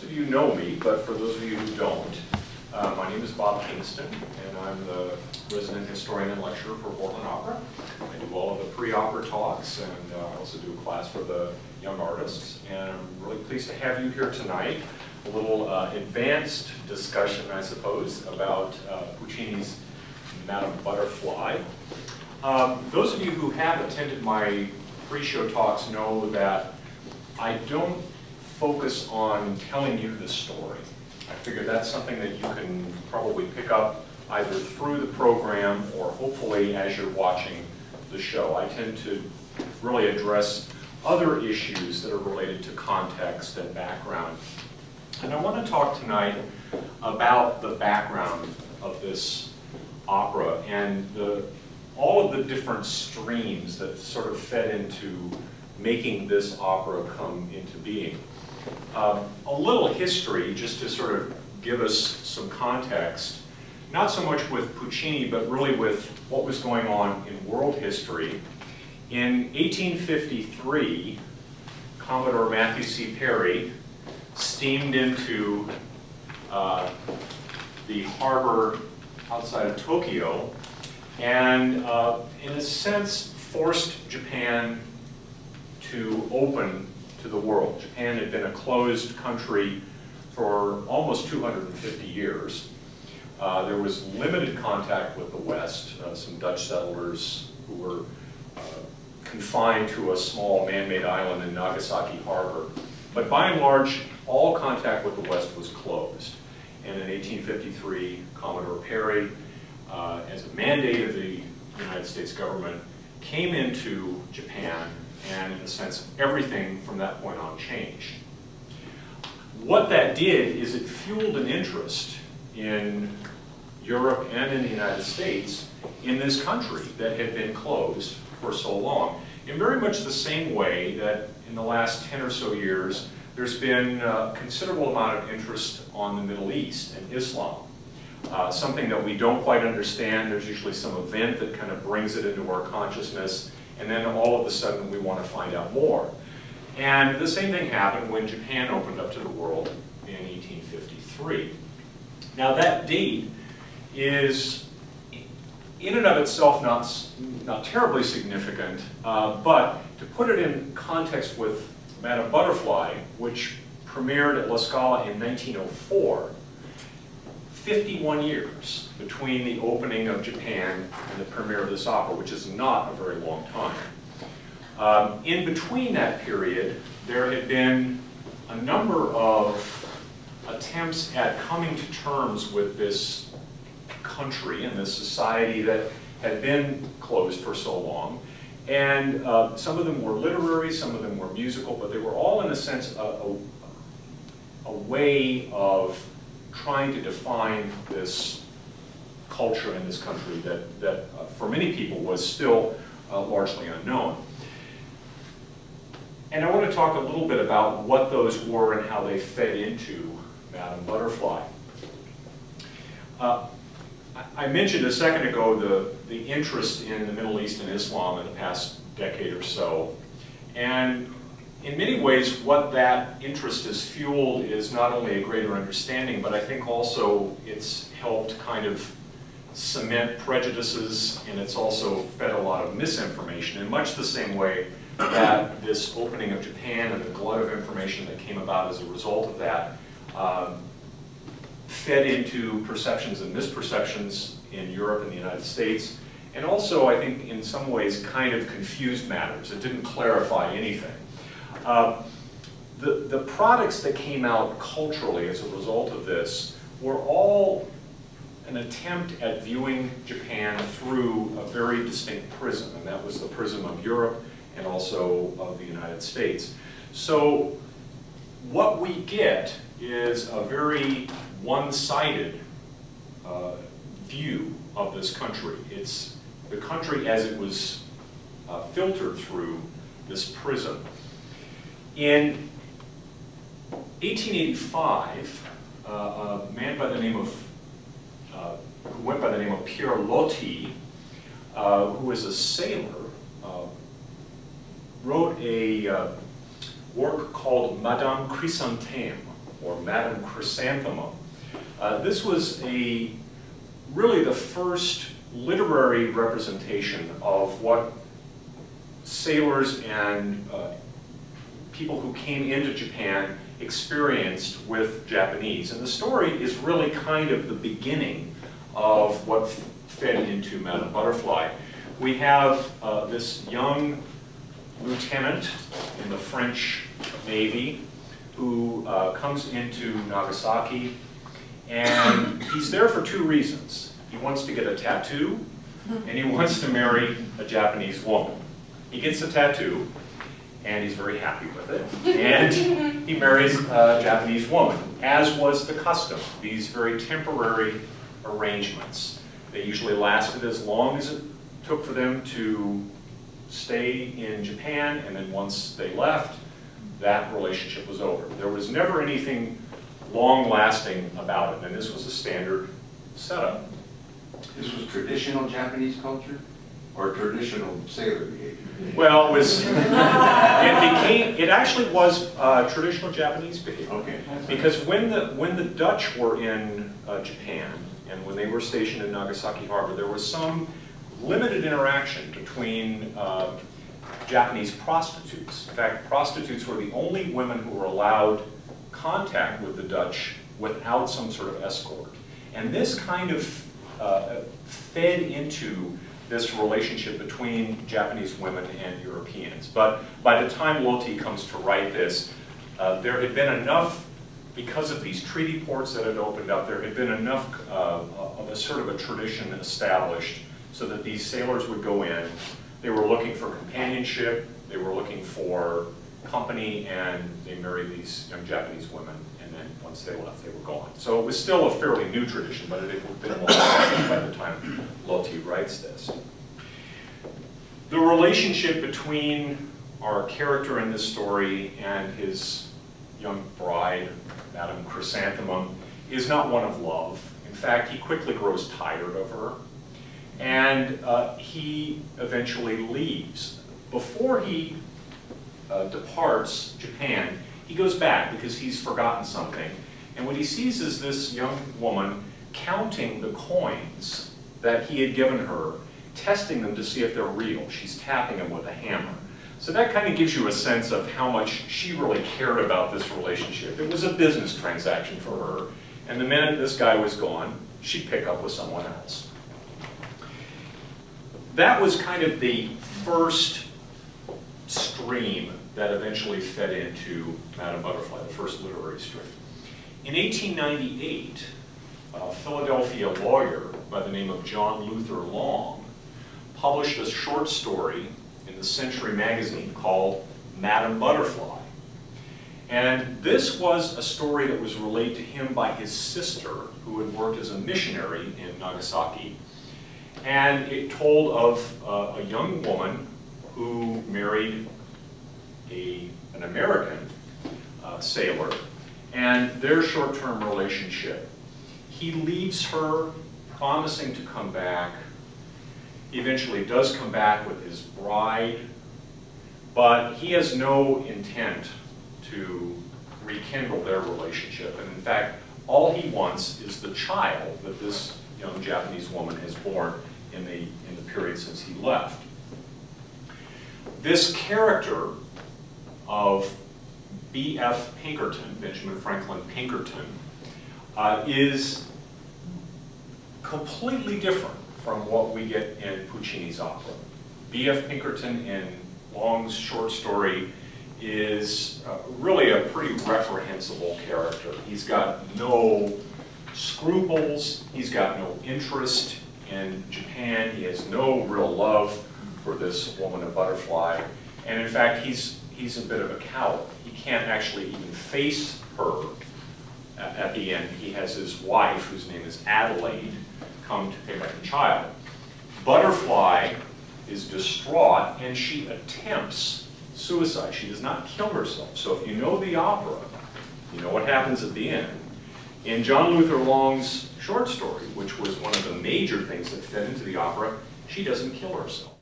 of you know me, but for those of you who don't, my name is Bob Kingston, and I'm the resident historian and lecturer for Portland Opera. I do all of the pre-opera talks, and I also do a class for the young artists. And I'm really pleased to have you here tonight. A little advanced discussion, I suppose, about Puccini's Madame Butterfly. Those of you who have attended my pre-show talks know that I don't focus on telling you the story. I figure that's something that you can probably pick up either through the program or hopefully as you're watching the show. I tend to really address other issues that are related to context and background. And I want to talk tonight about the background of this opera and all of the different streams that sort of fed into making this opera come into being. A little history, just to sort of give us some context, not so much with Puccini, but really with what was going on in world history. In 1853, Commodore Matthew C. Perry steamed into the harbor outside of Tokyo and, in a sense, forced Japan to open to the world. Japan had been a closed country for almost 250 years. There was limited contact with the West. Some Dutch settlers who were confined to a small man-made island in Nagasaki Harbor. But by and large, all contact with the West was closed. And in 1853, Commodore Perry, as a mandate of the United States government, came into Japan, and in a sense, everything from that point on changed. What that did is it fueled an interest in Europe and in the United States in this country that had been closed for so long. In very much the same way that in the last 10 or so years, there's been a considerable amount of interest on the Middle East and Islam. Something that we don't quite understand. There's usually some event that kind of brings it into our consciousness, and then all of a sudden we want to find out more. And the same thing happened when Japan opened up to the world in 1853. Now that date is in and of itself not terribly significant, but to put it in context with Madame Butterfly, which premiered at La Scala in 1904, 51 years between the opening of Japan and the premiere of this opera, which is not a very long time. In between that period, there had been a number of attempts at coming to terms with this country and this society that had been closed for so long. And some of them were literary, some of them were musical, but they were all, in a sense, a way of trying to define this culture in this country that for many people was still largely unknown. And I want to talk a little bit about what those were and how they fed into Madame Butterfly. I mentioned a second ago the interest in the Middle East and Islam in the past decade or so. And in many ways, what that interest has fueled is not only a greater understanding, but I think also it's helped kind of cement prejudices, and it's also fed a lot of misinformation in much the same way that this opening of Japan and the glut of information that came about as a result of that fed into perceptions and misperceptions in Europe and the United States, and also, I think, in some ways, kind of confused matters. It didn't clarify anything. The products that came out culturally as a result of this were all an attempt at viewing Japan through a very distinct prism, and that was the prism of Europe and also of the United States. So what we get is a very one-sided view of this country. It's the country as it was filtered through this prism. In 1885, a man by the name of, who went by the name of Pierre Loti, who was a sailor, wrote a work called Madame Chrysanthème, or Madame Chrysanthemum. This was really the first literary representation of what sailors and people who came into Japan experienced with Japanese. And the story is really kind of the beginning of what fed into Madame Butterfly. We have this young lieutenant in the French Navy who comes into Nagasaki, and he's there for two reasons. He wants to get a tattoo, and he wants to marry a Japanese woman. He gets a tattoo, and he's very happy with it, and he marries a Japanese woman, as was the custom. These very temporary arrangements. They usually lasted as long as it took for them to stay in Japan, and then once they left, that relationship was over. There was never anything long-lasting about it, and this was a standard setup. This was traditional Japanese culture or traditional sailor behavior? Well, it actually was traditional Japanese behavior. Okay. Because when the Dutch were in Japan, and when they were stationed in Nagasaki Harbor, there was some limited interaction between Japanese prostitutes. In fact, prostitutes were the only women who were allowed contact with the Dutch without some sort of escort. And this kind of fed into this relationship between Japanese women and Europeans. But by the time Loti comes to write this, there had been enough, because of these treaty ports that had opened up, there had been enough of a sort of a tradition established so that these sailors would go in. They were looking for companionship, they were looking for company, and they married these young Japanese women, and then once they left, they were gone. So it was still a fairly new tradition, but it had been long by the time Loti writes this. The relationship between our character in this story and his young bride, Madame Chrysanthemum, is not one of love. In fact, he quickly grows tired of her, and he eventually leaves. Before he departs Japan, he goes back because he's forgotten something. And what he sees is this young woman counting the coins that he had given her, testing them to see if they're real. She's tapping them with a hammer. So that kind of gives you a sense of how much she really cared about this relationship. It was a business transaction for her. And the minute this guy was gone, she'd pick up with someone else. That was kind of the first stream that eventually fed into Madame Butterfly, the first literary stream. In 1898, a Philadelphia lawyer by the name of John Luther Long published a short story in the Century magazine called Madame Butterfly. And this was a story that was relayed to him by his sister, who had worked as a missionary in Nagasaki. And it told of a young woman who married an American sailor, and their short-term relationship. He leaves her, promising to come back. He eventually does come back with his bride, but he has no intent to rekindle their relationship. And in fact, all he wants is the child that this young Japanese woman has born in the period since he left. This character of B.F. Pinkerton, Benjamin Franklin Pinkerton, is completely different from what we get in Puccini's opera. B.F. Pinkerton in Long's short story is really a pretty reprehensible character. He's got no scruples, he's got no interest in Japan, he has no real love for this woman of Butterfly, and in fact he's a bit of a coward. He can't actually even face her. At the end, he has his wife, whose name is Adelaide, come to pick up the child. Butterfly is distraught, and she attempts suicide. She does not kill herself. So if you know the opera, you know what happens at the end. In John Luther Long's short story, which was one of the major things that fed into the opera, she doesn't kill herself.